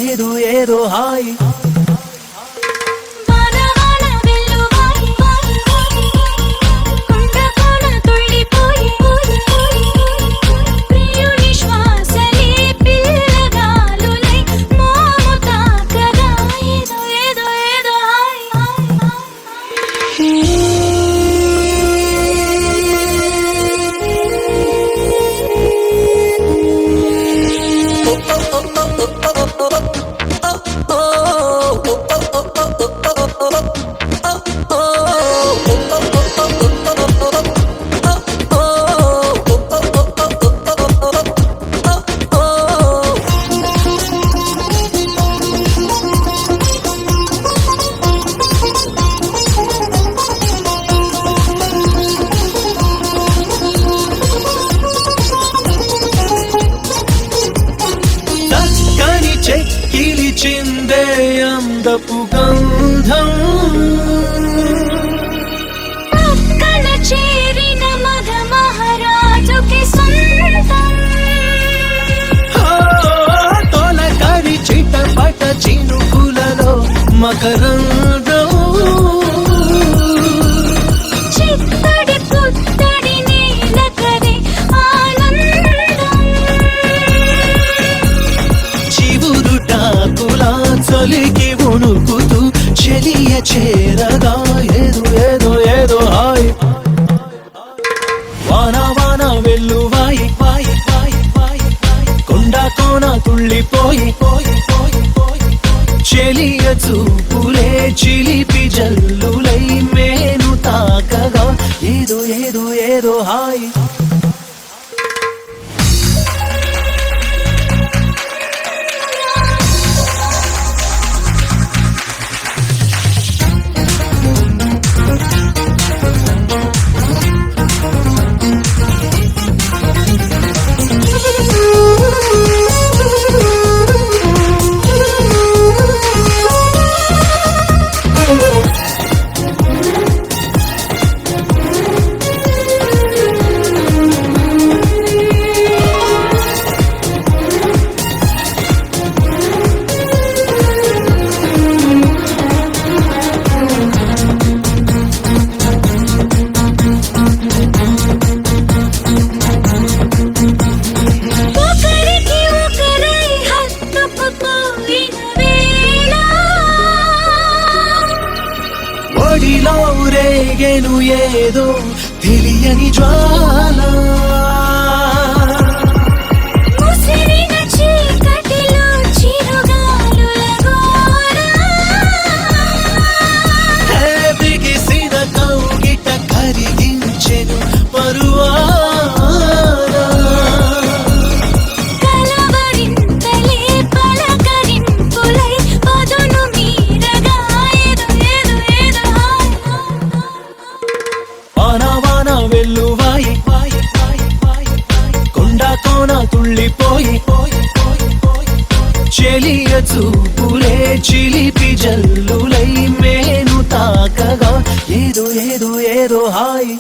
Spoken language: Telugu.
ఏదో ఏదో హాయ్ చెక్కిలిచిందే అందపు గంధం పక్కన చేరిన మగ మహారాజుకి సొంతం తొలకరి చిటపట చినుకులలో మకరందం చిత్తడి పుత్తడి నీలకరి ఆనందం చివురుటాకులా చలికి వణుకుతూ చెలియ చేరగా ఏదో ఏదో ఏదో హాయ్ వాన వాన వెల్లువాయి వాయి వాయి వాయి కొండ కోన తుళ్ళిపోయి పోయి పోయి పోయి చెలియ చూపులే చిలిపి జల్లులై మేను తాకగా ఏదో ఏదో ఏదో హాయ్ ఒడిలో రేగెను ఏదో తెలియని జ్వాల ముసిరిన చీకటిలో చిరుగాలుల గోల బిగిసిన కౌగిట కరిగించెను పరువాన కలవరింతలే పలకరింపులై పదును మీరగా ఏదో ఏదో ఏదో వాన వాన వెల్లువాయి వాయి వాయి వాయి కొండ కోన తుళ్ళిపోయి పోయి పోయి పోయి చెలియ చూపులే చిలిపి జల్లులై మేను తాకగా ఏదో ఏదో ఏదో హాయ్